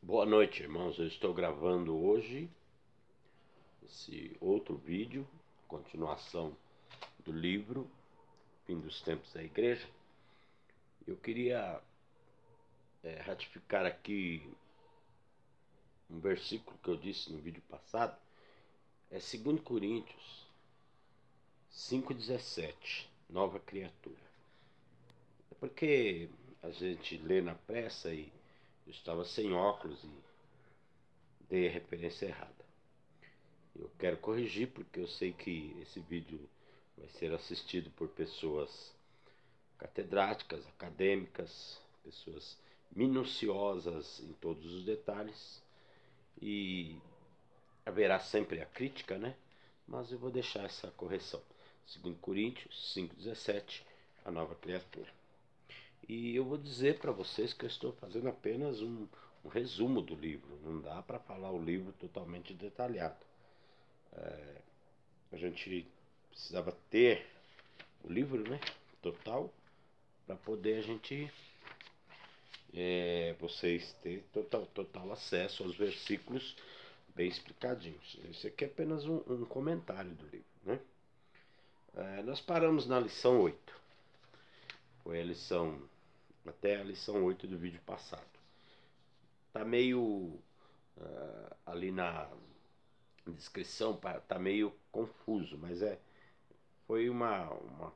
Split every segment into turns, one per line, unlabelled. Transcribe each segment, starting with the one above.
Boa noite, irmãos. Eu estou gravando hoje esse outro vídeo, continuação do livro Fim dos Tempos da Igreja. Eu queria ratificar aqui um versículo que eu disse no vídeo passado. É 2 Coríntios 5,17, nova criatura. É porque a gente lê na pressa e eu estava sem óculos e dei a referência errada. Eu quero corrigir porque eu sei que esse vídeo vai ser assistido por pessoas catedráticas, acadêmicas, pessoas minuciosas em todos os detalhes, e haverá sempre a crítica, né? Mas eu vou deixar essa correção. 2 Coríntios 5,17, a nova criatura. E eu vou dizer para vocês que eu estou fazendo apenas um resumo do livro. Não dá para falar o livro totalmente detalhado. A gente precisava ter o livro, né, total, para poder a gente, vocês ter total acesso aos versículos bem explicadinhos. Esse aqui é apenas um comentário do livro, né? Nós paramos na lição 8. Foi até a lição 8 do vídeo passado. Tá meio ali na descrição, tá meio confuso, mas foi uma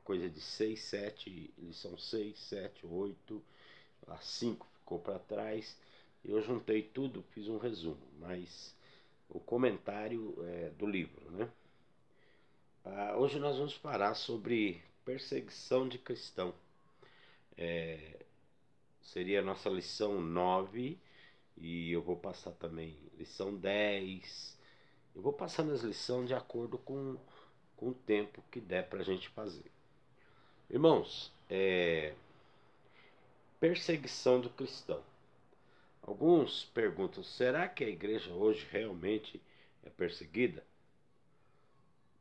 coisa de 6, 7, lição 6, 7, 8, a 5 ficou para trás. Eu juntei tudo, fiz um resumo, mas o comentário do livro, né? Hoje nós vamos falar sobre perseguição de cristão. Seria a nossa lição 9, e eu vou passar também lição 10. Eu vou passar nas lições de acordo com o tempo que der para a gente fazer. Irmãos, perseguição do cristão. Alguns perguntam, será que a igreja hoje realmente é perseguida?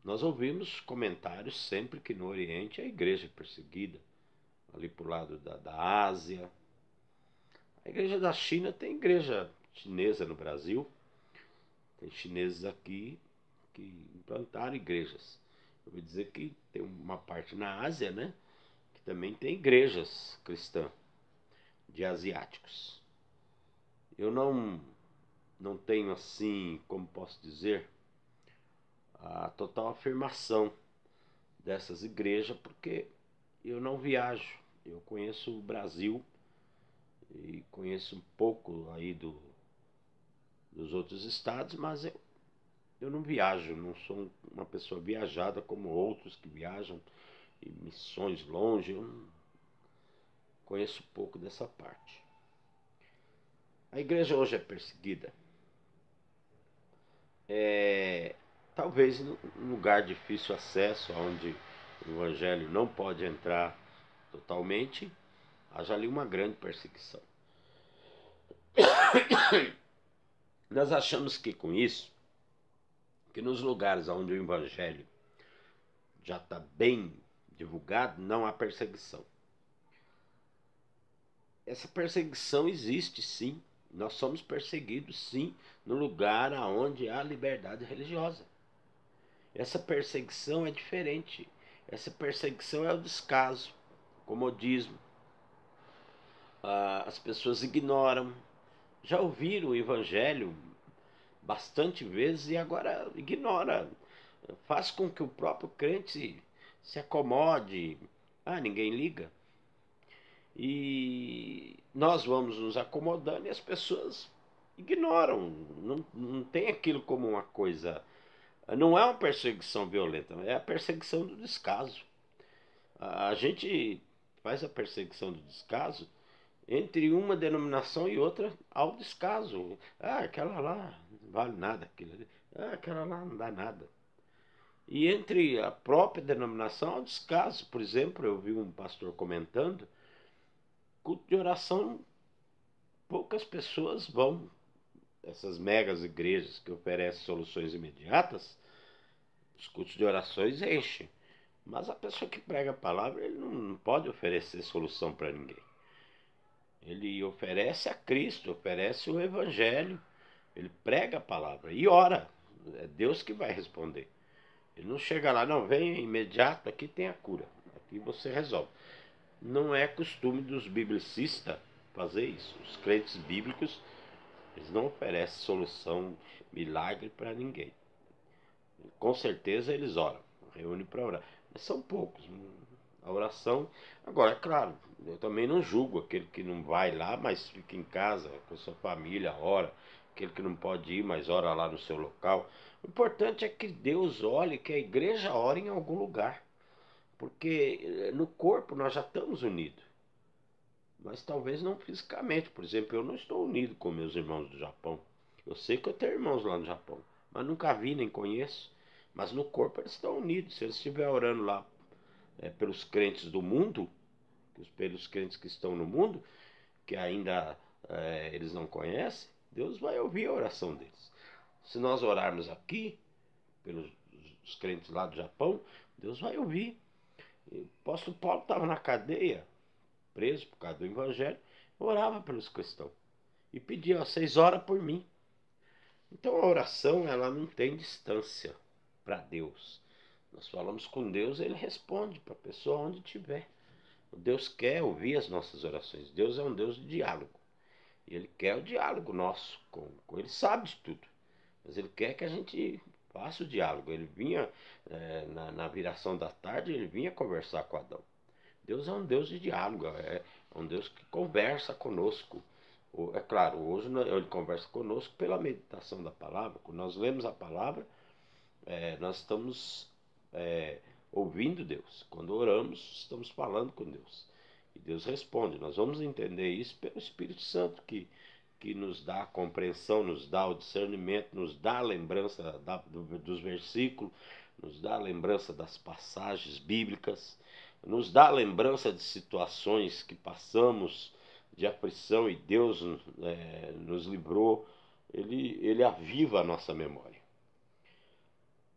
Nós ouvimos comentários sempre que no Oriente a igreja é perseguida. Ali para o lado da Ásia. A igreja da China tem igreja chinesa no Brasil. Tem chineses aqui que implantaram igrejas. Eu vou dizer que tem uma parte na Ásia, né, que também tem igrejas cristãs de asiáticos. Eu não tenho assim, como posso dizer, a total afirmação dessas igrejas, porque eu não viajo. Eu conheço o Brasil e conheço um pouco aí dos outros estados, mas eu não viajo, não sou uma pessoa viajada como outros que viajam em missões longe. Eu não conheço pouco dessa parte. A igreja hoje é perseguida. Talvez em um lugar de difícil acesso, onde o evangelho não pode entrar totalmente, haja ali uma grande perseguição. Nós achamos que com isso, que nos lugares onde o evangelho já está bem divulgado, não há perseguição. Essa perseguição existe, sim. Nós somos perseguidos, sim, no lugar onde há liberdade religiosa. Essa perseguição é diferente. Essa perseguição é o descaso, o comodismo. As pessoas ignoram. Já ouviram o evangelho bastante vezes e agora ignora. Faz com que o próprio crente se acomode. Ninguém liga. E nós vamos nos acomodando e as pessoas ignoram. Não tem aquilo como uma coisa. Não é uma perseguição violenta, é a perseguição do descaso. A gente faz a perseguição do descaso entre uma denominação e outra ao descaso. Aquela lá não vale nada, aquela lá não dá nada. E entre a própria denominação ao descaso. Por exemplo, eu vi um pastor comentando, culto de oração, poucas pessoas vão. Essas megas igrejas que oferecem soluções imediatas, os cultos de orações enchem. Mas a pessoa que prega a palavra, ele não pode oferecer solução para ninguém. Ele oferece a Cristo, oferece o Evangelho, ele prega a palavra e ora. É Deus que vai responder. Ele não chega lá, não, vem imediato, aqui tem a cura, aqui você resolve. Não é costume dos biblicistas fazer isso. Os crentes bíblicos, eles não oferecem solução, milagre para ninguém. Com certeza eles oram, reúnem para orar. Mas são poucos. A oração. Agora, é claro, eu também não julgo aquele que não vai lá, mas fica em casa com a sua família, ora. Aquele que não pode ir, mas ora lá no seu local. O importante é que Deus olhe, que a igreja ore em algum lugar. Porque no corpo nós já estamos unidos. Mas talvez não fisicamente. Por exemplo, eu não estou unido com meus irmãos do Japão. Eu sei que eu tenho irmãos lá no Japão, mas nunca vi nem conheço. Mas no corpo eles estão unidos. Se eles estiverem orando lá pelos crentes do mundo, pelos crentes que estão no mundo, que ainda eles não conhecem, Deus vai ouvir a oração deles. Se nós orarmos aqui, pelos os crentes lá do Japão, Deus vai ouvir. O apóstolo Paulo estava na cadeia, preso por causa do evangelho, orava pelos cristãos e pedia: vocês oram por mim. Então a oração, ela não tem distância para Deus. Nós falamos com Deus, ele responde para a pessoa onde estiver. Deus quer ouvir as nossas orações. Deus é um Deus de diálogo. E ele quer o diálogo nosso com ele, sabe de tudo. Mas ele quer que a gente faça o diálogo. Ele vinha na viração da tarde, ele vinha conversar com Adão. Deus é um Deus de diálogo, é um Deus que conversa conosco. É claro, hoje ele conversa conosco pela meditação da palavra. Quando nós lemos a palavra, nós estamos ouvindo Deus. Quando oramos, estamos falando com Deus. E Deus responde. Nós vamos entender isso pelo Espírito Santo, que nos dá a compreensão, nos dá o discernimento, nos dá a lembrança dos versículos, nos dá a lembrança das passagens bíblicas, nos dá a lembrança de situações que passamos de aflição e Deus nos livrou. Ele aviva a nossa memória.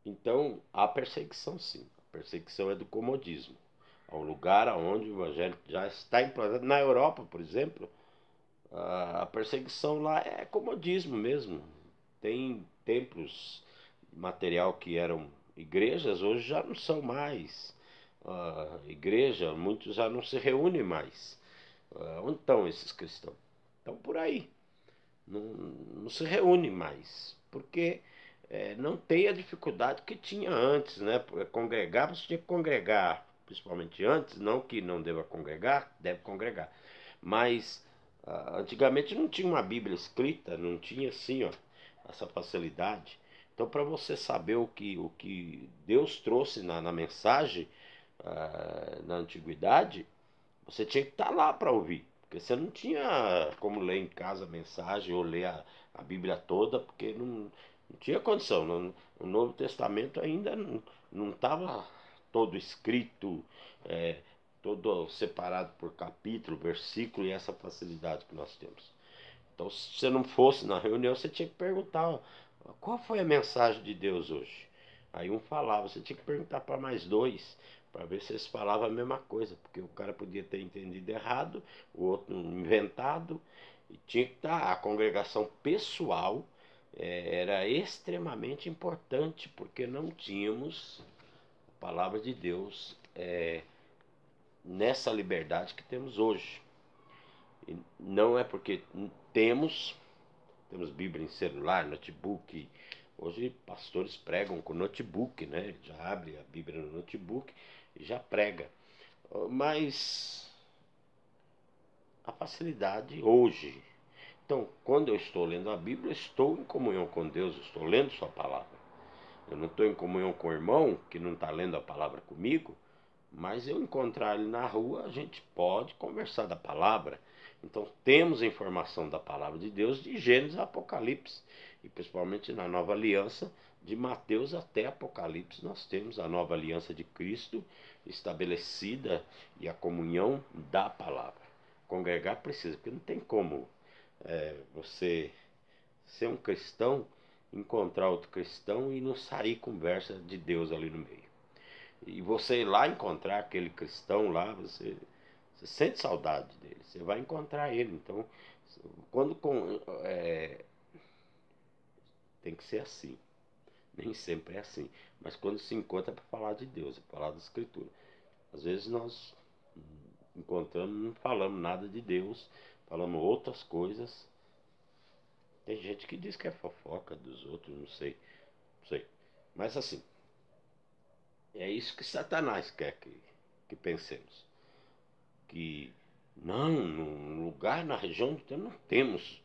Então, há perseguição sim. A perseguição é do comodismo. É um lugar onde o evangelho já está implantado. Na Europa, por exemplo, a perseguição lá é comodismo mesmo. Tem templos material que eram igrejas, hoje já não são mais igreja, muitos já não se reúnem mais. Onde estão esses cristãos? Estão por aí. Não se reúne mais. Porque não tem a dificuldade que tinha antes, né? Congregar, você tinha que congregar, principalmente antes, não que não deva congregar, deve congregar. Mas antigamente não tinha uma Bíblia escrita, não tinha assim, ó, essa facilidade. Então, para você saber o que Deus trouxe na mensagem, na antiguidade, você tinha que estar lá para ouvir. Porque você não tinha como ler em casa a mensagem ou ler a Bíblia toda, porque não tinha condição. O Novo Testamento ainda não estava todo escrito, todo separado por capítulo, versículo e essa facilidade que nós temos. Então, se você não fosse na reunião, você tinha que perguntar: qual foi a mensagem de Deus hoje? Aí um falava, você tinha que perguntar para mais dois, para ver se eles falavam a mesma coisa, porque o cara podia ter entendido errado, o outro inventado, e tinha que estar. A congregação pessoal era extremamente importante, porque não tínhamos a palavra de Deus nessa liberdade que temos hoje. E não é porque temos Bíblia em celular, notebook. Hoje pastores pregam com notebook, né? Já abre a Bíblia no notebook e já prega. Mas a facilidade hoje. Então, quando eu estou lendo a Bíblia, eu estou em comunhão com Deus, eu estou lendo sua palavra. Eu não estou em comunhão com o irmão que não está lendo a palavra comigo, mas eu encontrar ele na rua, a gente pode conversar da palavra. Então temos a informação da palavra de Deus de Gênesis a Apocalipse. E principalmente na nova aliança, de Mateus até Apocalipse, nós temos a nova aliança de Cristo estabelecida e a comunhão da palavra. Congregar precisa, porque não tem como você ser um cristão, encontrar outro cristão e não sair conversa de Deus ali no meio. E você ir lá encontrar aquele cristão lá, você Você sente saudade dele, você vai encontrar ele. Então, quando tem que ser assim. Nem sempre é assim. Mas quando se encontra é para falar de Deus, é para falar da Escritura. Às vezes nós encontramos, não falamos nada de Deus, falamos outras coisas. Tem gente que diz que é fofoca dos outros, não sei. Não sei. Mas assim, é isso que Satanás quer que pensemos. Que não, no lugar, na região de Deus, não temos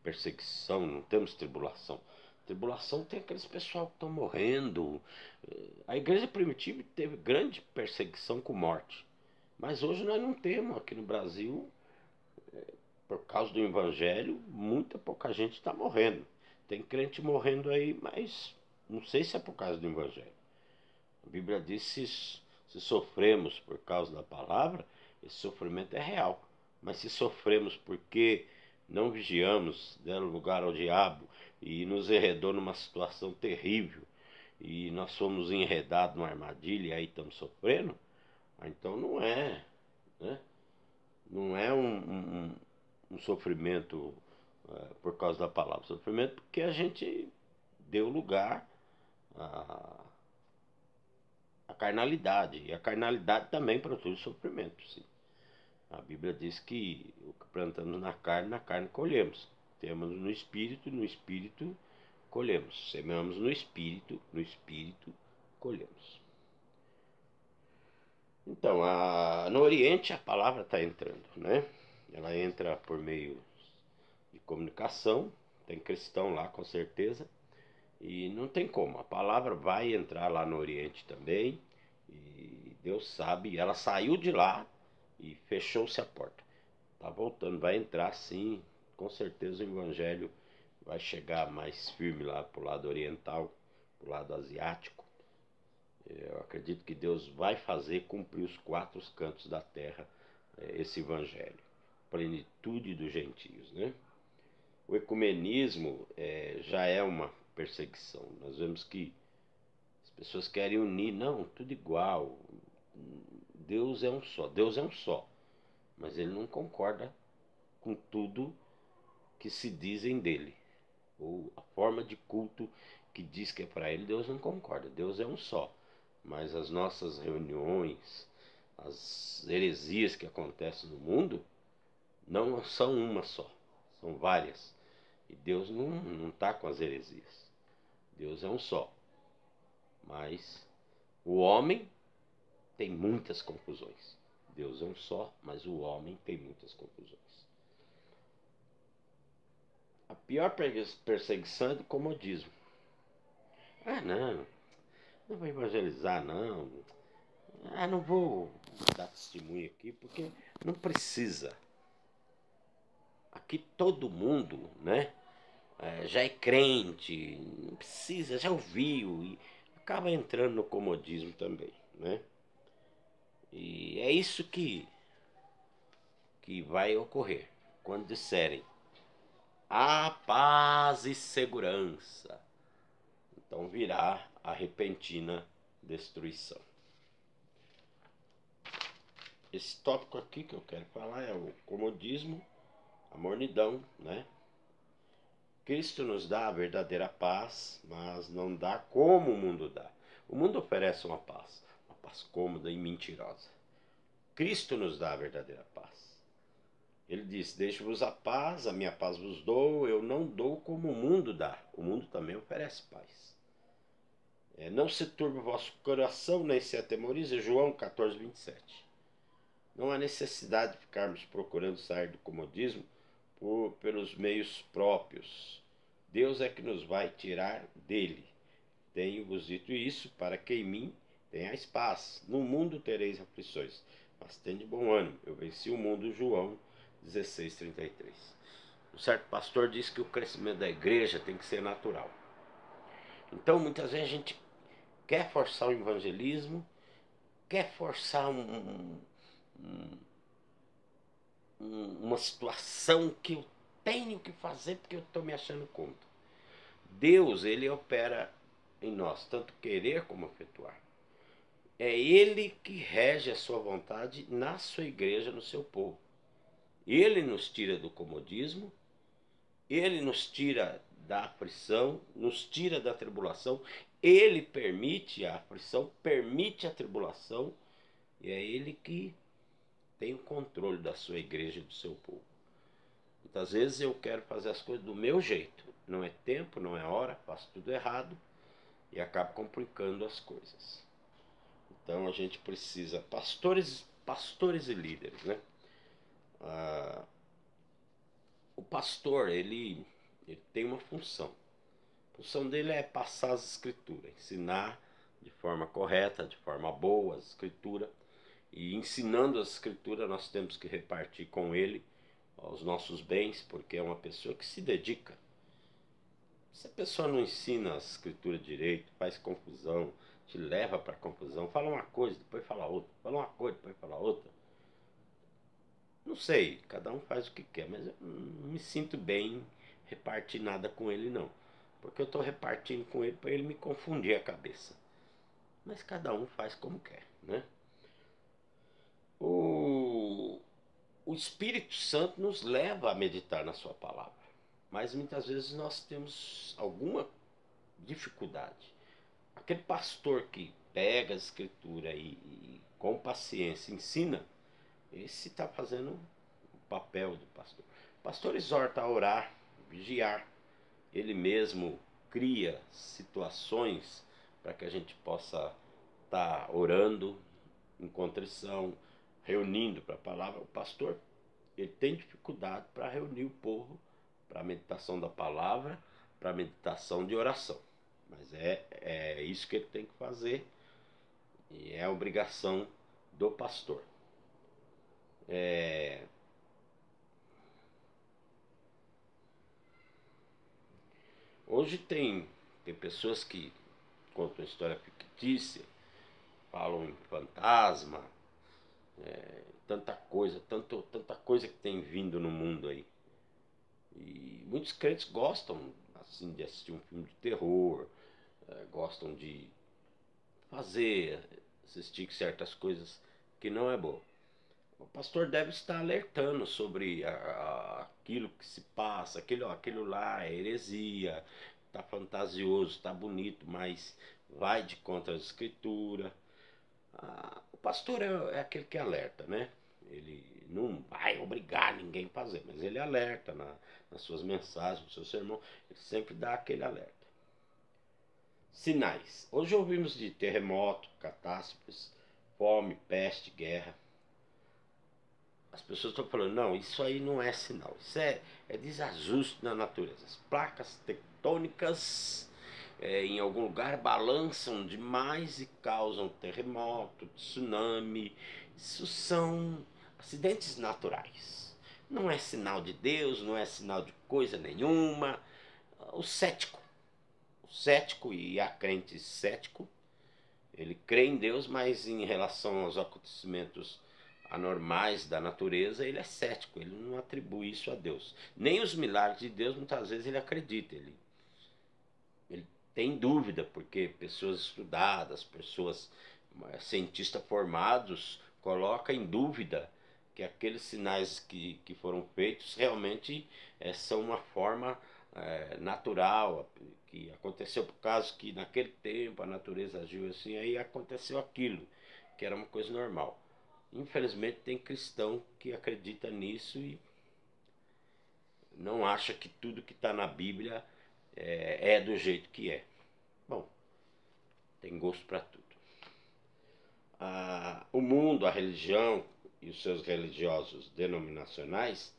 perseguição, não temos tribulação. Tribulação tem aqueles pessoal que estão morrendo. A igreja primitiva teve grande perseguição com morte. Mas hoje nós não temos aqui no Brasil, por causa do evangelho, muita pouca gente está morrendo. Tem crente morrendo aí, mas não sei se é por causa do evangelho. A Bíblia diz que se sofremos por causa da palavra, esse sofrimento é real. Mas se sofremos porque não vigiamos, deram lugar ao diabo e nos enredou numa situação terrível e nós fomos enredados numa armadilha e aí estamos sofrendo, então não é, né? Não é um sofrimento por causa da palavra, sofrimento porque a gente deu lugar à carnalidade, e a carnalidade também produz sofrimento, sim. A Bíblia diz que o que plantamos na carne colhemos. Temos no espírito colhemos. Semeamos no espírito colhemos. Então, no Oriente a palavra está entrando, né? Ela entra por meio de comunicação, tem cristão lá com certeza, e não tem como, a palavra vai entrar lá no Oriente também, e Deus sabe, ela saiu de lá e fechou-se a porta. Tá voltando, vai entrar sim, com certeza o evangelho vai chegar mais firme lá pro lado oriental, pro lado asiático. Eu acredito que Deus vai fazer cumprir os quatro cantos da terra esse evangelho, plenitude dos gentios, né? O ecumenismo já é uma perseguição. Nós vemos que as pessoas querem unir, não, tudo igual. Deus é um só, mas ele não concorda com tudo que se dizem dele, ou a forma de culto que diz que é para ele. Deus não concorda, Deus é um só, mas as nossas reuniões, as heresias que acontecem no mundo não são uma só, são várias, e Deus não está com as heresias. Deus é um só, mas o homem tem muitas confusões. Deus é um só, mas o homem tem muitas confusões. A pior perseguição é do comodismo. Ah, não vou evangelizar, não. Ah, não vou dar testemunho aqui, porque não precisa. Aqui todo mundo, né, já é crente, não precisa, já ouviu, e acaba entrando no comodismo também, né? E é isso que vai ocorrer quando disserem a paz e segurança. Então virá a repentina destruição. Esse tópico aqui que eu quero falar é o comodismo, a mornidão, né? Cristo nos dá a verdadeira paz, mas não dá como o mundo dá. O mundo oferece uma paz cômoda e mentirosa. Cristo nos dá a verdadeira paz. Ele diz: deixo-vos a paz, a minha paz vos dou, eu não dou como o mundo dá. O mundo também oferece paz. Não se turbe o vosso coração, nem se atemorize. João 14, 27. Não há necessidade de ficarmos procurando sair do comodismo pelos meios próprios. Deus é que nos vai tirar dele. Tenho-vos dito isso para que em mim tenhais paz. No mundo tereis aflições, mas tende bom ânimo. Eu venci o mundo. João 16, 33. Um certo pastor disse que o crescimento da igreja tem que ser natural. Então, muitas vezes a gente quer forçar o evangelismo, quer forçar uma situação que eu tenho que fazer porque eu estou me achando contra. Deus, ele opera em nós, tanto querer como efetuar. é Ele que rege a sua vontade na sua igreja, no seu povo. Ele nos tira do comodismo, Ele nos tira da aflição, nos tira da tribulação, Ele permite a aflição, permite a tribulação, e é Ele que tem o controle da sua igreja e do seu povo. Muitas vezes eu quero fazer as coisas do meu jeito, não é tempo, não é hora, faço tudo errado e acabo complicando as coisas. Então a gente precisa, pastores e líderes, né? O pastor, ele tem uma função. A função dele é passar as escrituras, ensinar de forma correta, de forma boa as escrituras. E ensinando as escrituras, nós temos que repartir com ele os nossos bens, porque é uma pessoa que se dedica. Se a pessoa não ensina as escrituras direito, faz confusão, te leva para confusão, fala uma coisa, depois fala outra, fala uma coisa, depois fala outra. Não sei, cada um faz o que quer, mas eu não me sinto bem repartir nada com ele não. Porque eu estou repartindo com ele para ele me confundir a cabeça. Mas cada um faz como quer, né? O Espírito Santo nos leva a meditar na sua palavra. Mas muitas vezes nós temos alguma dificuldade. Aquele pastor que pega a escritura e com paciência ensina, esse está fazendo o papel do pastor. O pastor exorta a orar, vigiar. Ele mesmo cria situações para que a gente possa estar orando em contrição, reunindo para a palavra. O pastor, ele tem dificuldade para reunir o povo para a meditação da palavra, para a meditação de oração. Mas é isso que ele tem que fazer e é a obrigação do pastor. Hoje tem pessoas que contam história fictícia, falam em fantasma, tanta coisa que tem vindo no mundo aí. E muitos crentes gostam assim de assistir um filme de terror, gostam de assistir certas coisas que não é bom. O pastor deve estar alertando sobre aquilo que se passa, aquilo lá é heresia, está fantasioso, está bonito, mas vai de contra a escritura. O pastor é aquele que alerta, né? Ele não vai obrigar ninguém a fazer, mas ele alerta nas suas mensagens, no seu sermão, ele sempre dá aquele alerta. Sinais. Hoje ouvimos de terremoto, catástrofes, fome, peste, guerra. As pessoas estão falando, não, isso aí não é sinal, isso é desajuste na natureza. As placas tectônicas em algum lugar balançam demais e causam terremoto, tsunami. Isso são acidentes naturais. Não é sinal de Deus, não é sinal de coisa nenhuma. O cético e a crente cético, ele crê em Deus, mas em relação aos acontecimentos anormais da natureza, ele é cético, ele não atribui isso a Deus. Nem os milagres de Deus, muitas vezes, ele acredita, ele tem dúvida, porque pessoas estudadas, pessoas cientistas formados, colocam em dúvida que aqueles sinais que foram feitos realmente são uma forma natural, que aconteceu por causa que naquele tempo a natureza agiu assim, aí aconteceu aquilo, que era uma coisa normal. Infelizmente tem cristão que acredita nisso e não acha que tudo que está na Bíblia é do jeito que é. Bom, tem gosto para tudo. O mundo, a religião e os seus religiosos denominacionais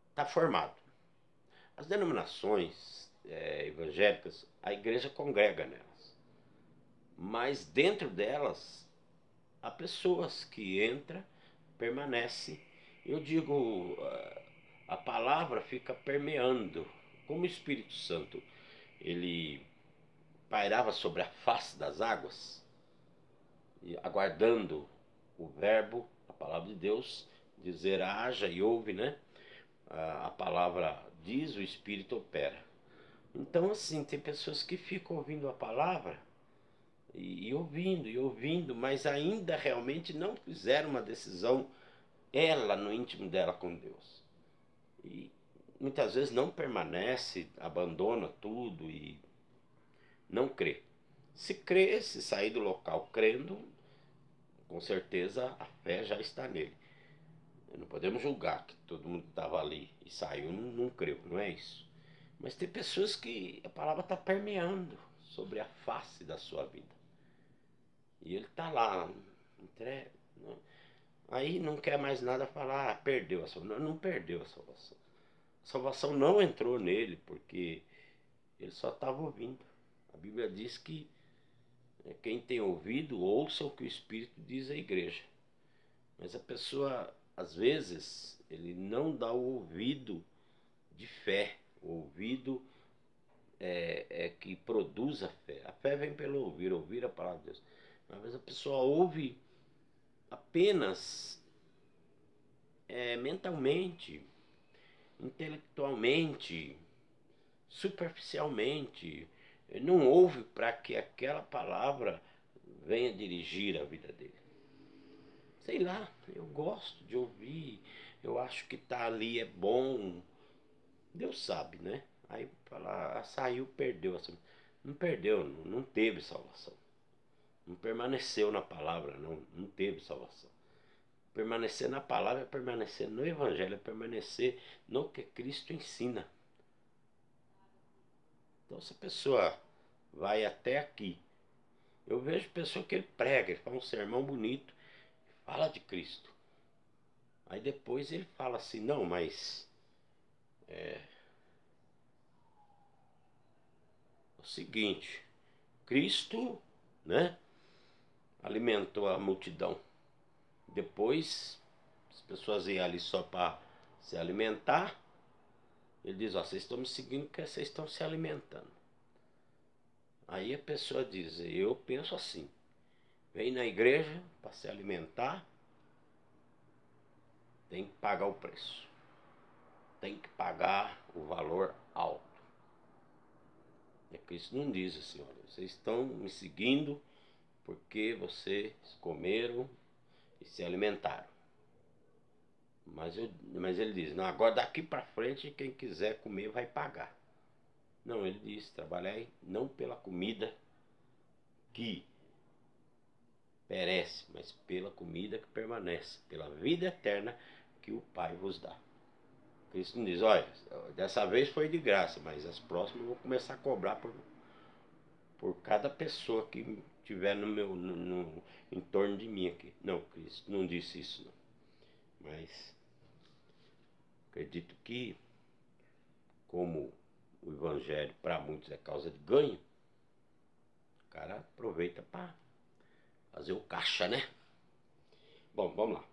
está formado. As denominações evangélicas, a igreja congrega nelas. Mas dentro delas, há pessoas que entram, permanecem. Eu digo, a palavra fica permeando. Como o Espírito Santo, ele pairava sobre a face das águas, aguardando o verbo, a palavra de Deus, dizer haja e ouve, né? A palavra diz, o Espírito opera. Então, assim, tem pessoas que ficam ouvindo a palavra e ouvindo, mas ainda realmente não fizeram uma decisão, ela no íntimo dela com Deus. E muitas vezes não permanece, abandona tudo e não crê. Se crê, se sair do local crendo, com certeza a fé já está nele. Não podemos julgar que todo mundo estava ali e saiu, não creu, não é isso. Mas tem pessoas que a palavra está permeando sobre a face da sua vida. E ele está lá, entregue. Aí não quer mais nada falar, perdeu a salvação. Não perdeu a salvação. A salvação não entrou nele, porque ele só estava ouvindo. A Bíblia diz que quem tem ouvido, ouça o que o Espírito diz à igreja. Mas a pessoa, às vezes, ele não dá o ouvido de fé, o ouvido que produz a fé. A fé vem pelo ouvir, ouvir a palavra de Deus. Às vezes a pessoa ouve apenas mentalmente, intelectualmente, superficialmente, não ouve para que aquela palavra venha dirigir a vida dele. Sei lá, eu gosto de ouvir, eu acho que tá ali é bom, Deus sabe, né? Aí fala, saiu, perdeu. Não perdeu, não teve salvação. Não permaneceu na palavra, não teve salvação. Permanecer na palavra é permanecer no Evangelho, é permanecer no que Cristo ensina. Então, se a pessoa vai até aqui, eu vejo pessoa que ele prega, ele fala um sermão bonito, fala de Cristo. Aí depois ele fala assim, não, mas é o seguinte, Cristo, né, alimentou a multidão. Depois, as pessoas iam ali só para se alimentar. Ele diz, ó, vocês estão me seguindo porque vocês estão se alimentando. Aí a pessoa diz, eu penso assim, vem na igreja para se alimentar, tem que pagar o preço. Tem que pagar o valor alto. É que isso não diz assim, olha, vocês estão me seguindo porque vocês comeram e se alimentaram. Mas ele diz, não, agora daqui para frente quem quiser comer vai pagar. Não, ele diz, trabalhai não pela comida que perece, mas pela comida que permanece, pela vida eterna que o Pai vos dá. Cristo não diz, olha, dessa vez foi de graça, mas as próximas eu vou começar a cobrar por cada pessoa que tiver em torno de mim aqui. Não, Cristo não disse isso, não. Mas acredito que, como o Evangelho para muitos é causa de ganho, o cara aproveita para fazer o caixa, né? Bom, vamos lá.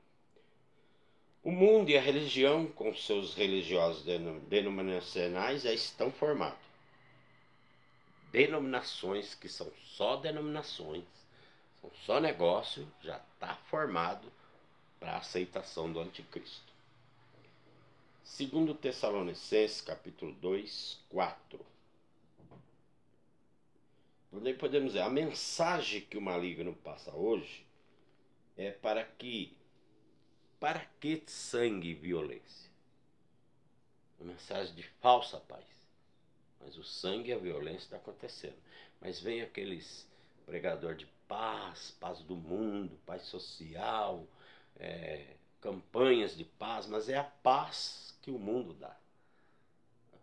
O mundo e a religião, com seus religiosos denominacionais, já estão formados. Denominações que são só denominações, são só negócio, já está formado para a aceitação do anticristo. Segundo Tessalonicenses, capítulo 2, 4. Onde podemos dizer, a mensagem que o maligno passa hoje é para que sangue e violência? Uma mensagem de falsa paz. Mas o sangue e a violência está acontecendo. Mas vem aqueles pregadores de paz, paz do mundo, paz social, campanhas de paz, mas é a paz que o mundo dá.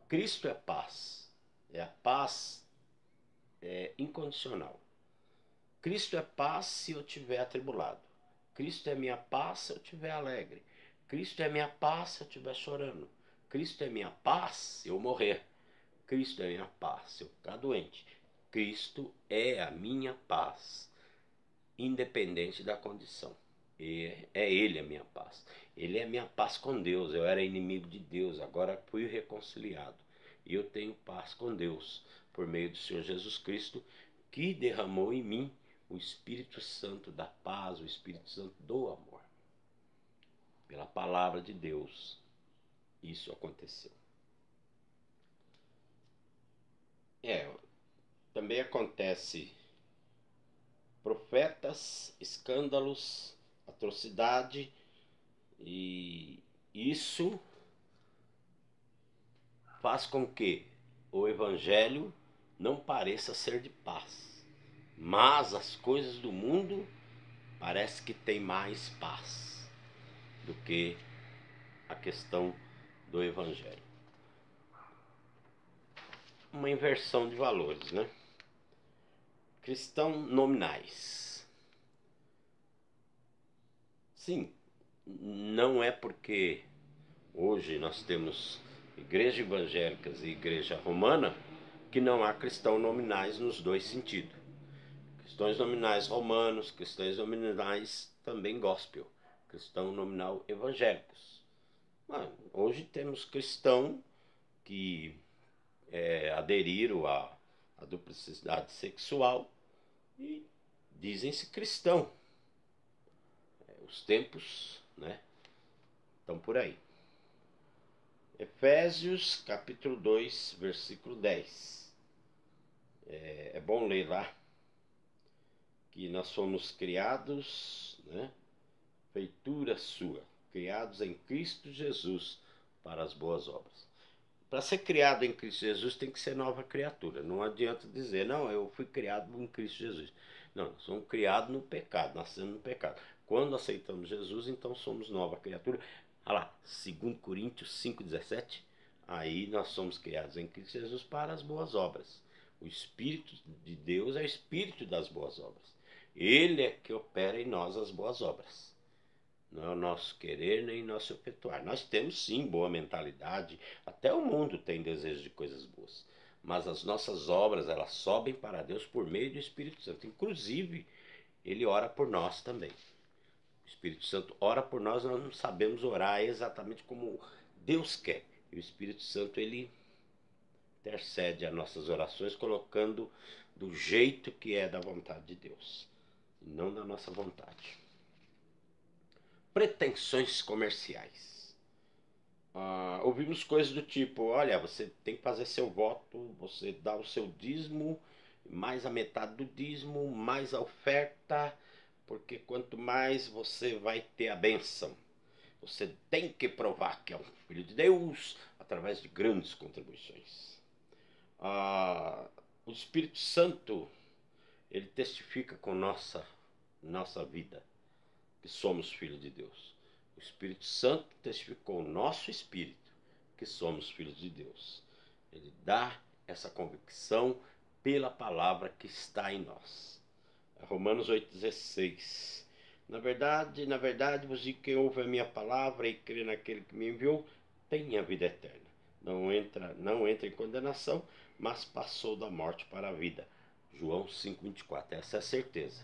Cristo é paz. É a paz incondicional. Cristo é paz se eu estiver atribulado. Cristo é minha paz se eu estiver alegre. Cristo é minha paz se eu estiver chorando. Cristo é minha paz se eu morrer. Cristo é minha paz se eu ficar doente. Cristo é a minha paz, independente da condição. É Ele a minha paz. Ele é a minha paz com Deus. Eu era inimigo de Deus, agora fui reconciliado. E eu tenho paz com Deus por meio do Senhor Jesus Cristo, que derramou em mim o Espírito Santo da paz, o Espírito Santo do amor. Pela palavra de Deus, isso aconteceu. Também acontece profetas, escândalos, atrocidade, e isso faz com que o evangelho não pareça ser de paz, mas as coisas do mundo parece que tem mais paz do que a questão do evangelho. Uma inversão de valores, né? Cristãos nominais. Sim, não é porque hoje nós temos igrejas evangélicas e igreja romana que não há cristãos nominais nos dois sentidos. Cristãos nominais romanos, cristãos nominais também gospel, cristão nominal evangélicos. Hoje temos cristãos que aderiram à duplicidade sexual e dizem-se cristão. Os tempos, né, estão por aí. Efésios capítulo 2, versículo 10. É bom ler lá que nós somos criados, né, feitura sua, criados em Cristo Jesus para as boas obras. Para ser criado em Cristo Jesus tem que ser nova criatura. Não adianta dizer, não, eu fui criado em Cristo Jesus. Não, nós somos criados no pecado, nascemos no pecado. Quando aceitamos Jesus, então somos nova criatura. Olha lá, 2 Coríntios 5,17. Aí nós somos criados em Cristo Jesus para as boas obras. O Espírito de Deus é o Espírito das boas obras. Ele é que opera em nós as boas obras. Não é o nosso querer nem nosso efetuar. Nós temos sim boa mentalidade, até o mundo tem desejo de coisas boas. Mas as nossas obras, elas sobem para Deus por meio do Espírito Santo. Inclusive, ele ora por nós também. O Espírito Santo ora por nós, nós não sabemos orar exatamente como Deus quer. E o Espírito Santo, ele intercede as nossas orações, colocando do jeito que é da vontade de Deus, e não da nossa vontade. Pretensões comerciais. Ouvimos coisas do tipo, olha, você tem que fazer seu voto, você dá o seu dízimo, mais a metade do dízimo, mais a oferta, porque quanto mais você vai ter a bênção. Você tem que provar que é um filho de Deus através de grandes contribuições. O Espírito Santo, ele testifica com nossa vida que somos filhos de Deus. O Espírito Santo testificou o nosso espírito que somos filhos de Deus. Ele dá essa convicção pela palavra que está em nós. Romanos 8,16. Na verdade, vos digo que quem ouve a minha palavra e crê naquele que me enviou, tem a vida eterna. Não entra em condenação, mas passou da morte para a vida. João 5,24. Essa é a certeza,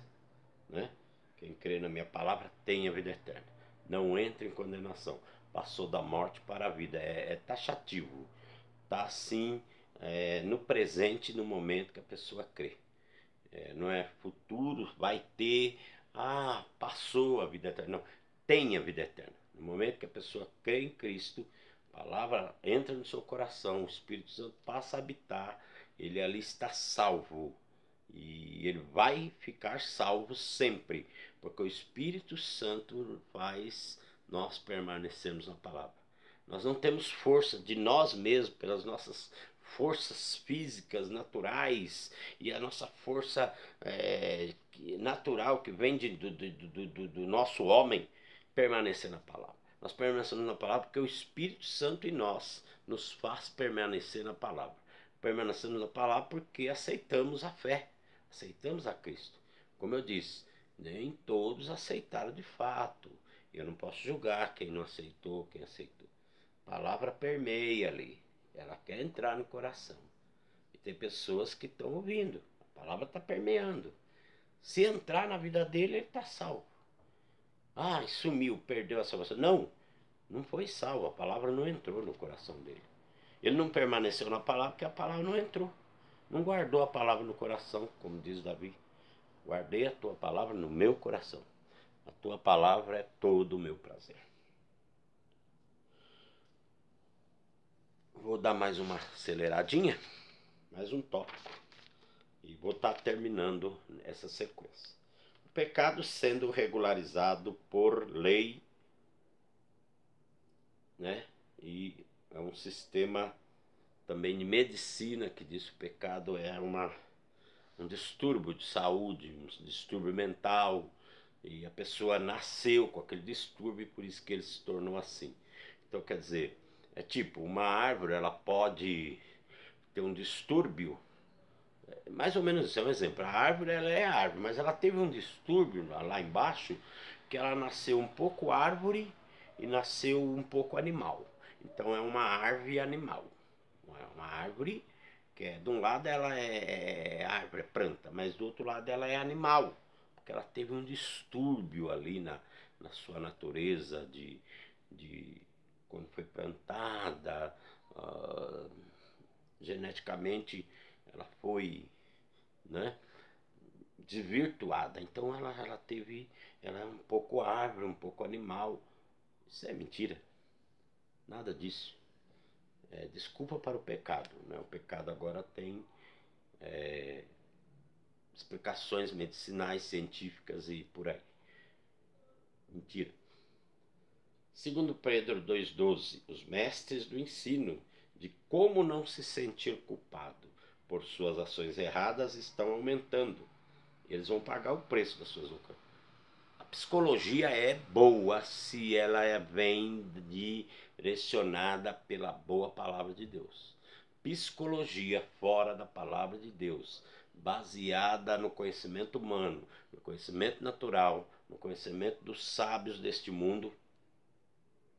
né? Quem crê na minha palavra tem a vida eterna. Não entra em condenação. Passou da morte para a vida. É taxativo. Está assim no presente, no momento que a pessoa crê. Não é futuro, vai ter. Passou a vida eterna. Não, tem a vida eterna. No momento que a pessoa crê em Cristo, a palavra entra no seu coração, o Espírito Santo passa a habitar, ele ali está salvo. E ele vai ficar salvo sempre, porque o Espírito Santo faz nós permanecermos na palavra. Nós não temos força de nós mesmos, pelas nossas forças físicas, naturais, e a nossa força natural que vem do nosso homem, permanecer na palavra. Nós permanecemos na palavra porque o Espírito Santo em nós nos faz permanecer na palavra. Permanecemos na palavra porque aceitamos a fé. Aceitamos a Cristo. Como eu disse, nem todos aceitaram de fato. Eu não posso julgar quem não aceitou, quem aceitou. A palavra permeia ali. Ela quer entrar no coração. E tem pessoas que estão ouvindo. A palavra está permeando. Se entrar na vida dele, ele está salvo. Sumiu, perdeu a salvação. Não, não foi salvo. A palavra não entrou no coração dele. Ele não permaneceu na palavra porque a palavra não entrou. Não guardou a palavra no coração, como diz Davi. Guardei a tua palavra no meu coração. A tua palavra é todo o meu prazer. Vou dar mais uma aceleradinha, mais um tópico. E vou estar terminando essa sequência. pecado sendo regularizado por lei, né? E é um sistema também de medicina que diz que o pecado é um distúrbio de saúde, um distúrbio mental, e a pessoa nasceu com aquele distúrbio e por isso que ele se tornou assim. Então, quer dizer, é tipo, uma árvore, ela pode ter um distúrbio, mais ou menos isso, é um exemplo. A árvore, ela é árvore, mas ela teve um distúrbio lá embaixo, que ela nasceu um pouco árvore e nasceu um pouco animal. Então é uma árvore animal. É uma árvore que de um lado ela é árvore, é planta, mas do outro lado ela é animal, porque ela teve um distúrbio ali na sua natureza de quando foi plantada, uh, geneticamente ela foi, né, desvirtuada. Então ela é um pouco árvore, um pouco animal. Isso é mentira, nada disso. É desculpa para o pecado, né? O pecado agora tem explicações medicinais, científicas e por aí. Mentira. Segundo Pedro 2,12, os mestres do ensino de como não se sentir culpado por suas ações erradas estão aumentando. Eles vão pagar o preço das suas ocasiões. A psicologia é boa se ela vem direcionada pela boa palavra de Deus. Psicologia fora da palavra de Deus, baseada no conhecimento humano, no conhecimento natural, no conhecimento dos sábios deste mundo,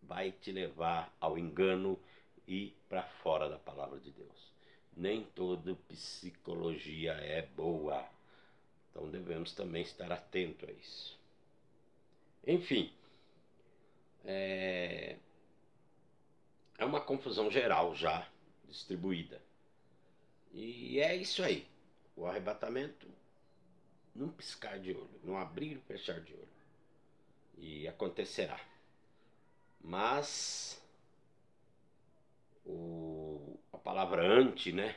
vai te levar ao engano e para fora da palavra de Deus. Nem toda psicologia é boa. Então devemos também estar atento a isso. Enfim, é uma confusão geral já distribuída. E é isso aí. O arrebatamento, num piscar de olho, num abrir e fechar de olho. E acontecerá. Mas a palavra ante, né?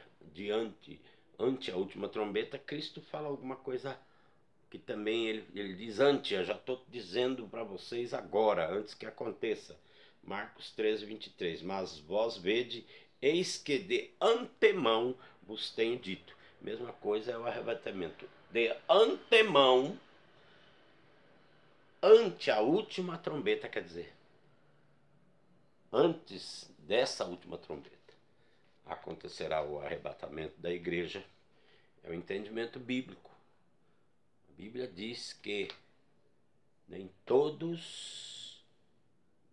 Ante a última trombeta, Cristo fala alguma coisa que também ele diz ante, eu já estou dizendo para vocês agora, antes que aconteça. Marcos 13, 23. Mas vós vede, eis que de antemão vos tenho dito. Mesma coisa é o arrebatamento. De antemão, ante a última trombeta, quer dizer, antes dessa última trombeta, acontecerá o arrebatamento da igreja. É o entendimento bíblico. A Bíblia diz que nem todos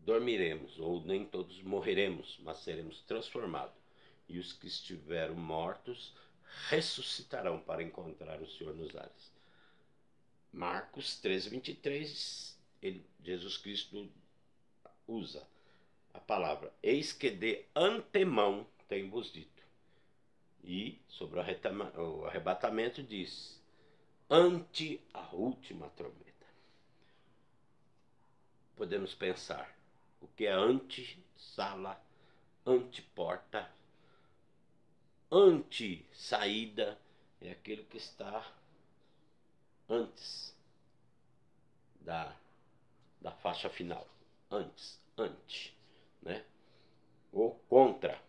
dormiremos, ou nem todos morreremos, mas seremos transformados. E os que estiveram mortos ressuscitarão para encontrar o Senhor nos ares. Marcos 13, 23, Jesus Cristo usa a palavra eis que de antemão tenho-vos dito. E sobre o arrebatamento diz ante a última trombeta. Podemos pensar o que é ante-sala, ante-porta, ante-saída, é aquilo que está antes da faixa final. Antes, ante, né? Ou contra.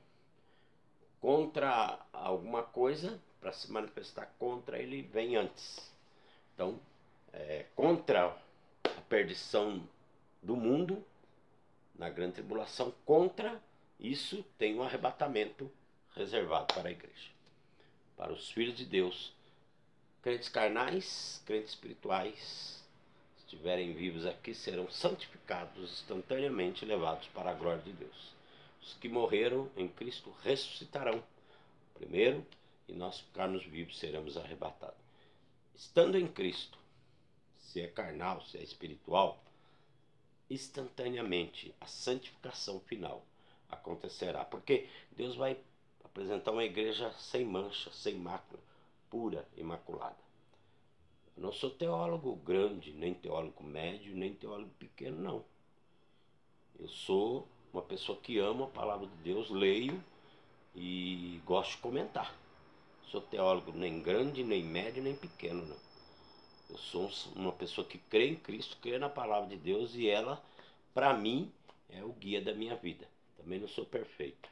Contra alguma coisa, para se manifestar contra, ele vem antes. Então, contra a perdição do mundo, na grande tribulação, contra isso tem um arrebatamento reservado para a igreja, para os filhos de Deus, crentes carnais, crentes espirituais, se estiverem vivos aqui, serão santificados instantaneamente, levados para a glória de Deus. Os que morreram em Cristo ressuscitarão primeiro, e nós ficarmos vivos seremos arrebatados. Estando em Cristo, se é carnal, se é espiritual, instantaneamente a santificação final acontecerá, porque Deus vai apresentar uma igreja sem mancha, sem mácula, pura, imaculada. Eu não sou teólogo grande, nem teólogo médio, nem teólogo pequeno, não. Eu sou uma pessoa que ama a palavra de Deus, leio e gosto de comentar. Sou teólogo nem grande, nem médio, nem pequeno, não. Eu sou uma pessoa que crê em Cristo, crê na palavra de Deus e ela, para mim, é o guia da minha vida. Também não sou perfeito,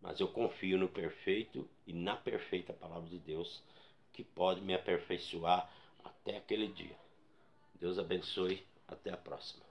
mas eu confio no perfeito e na perfeita palavra de Deus, que pode me aperfeiçoar até aquele dia. Deus abençoe, até a próxima.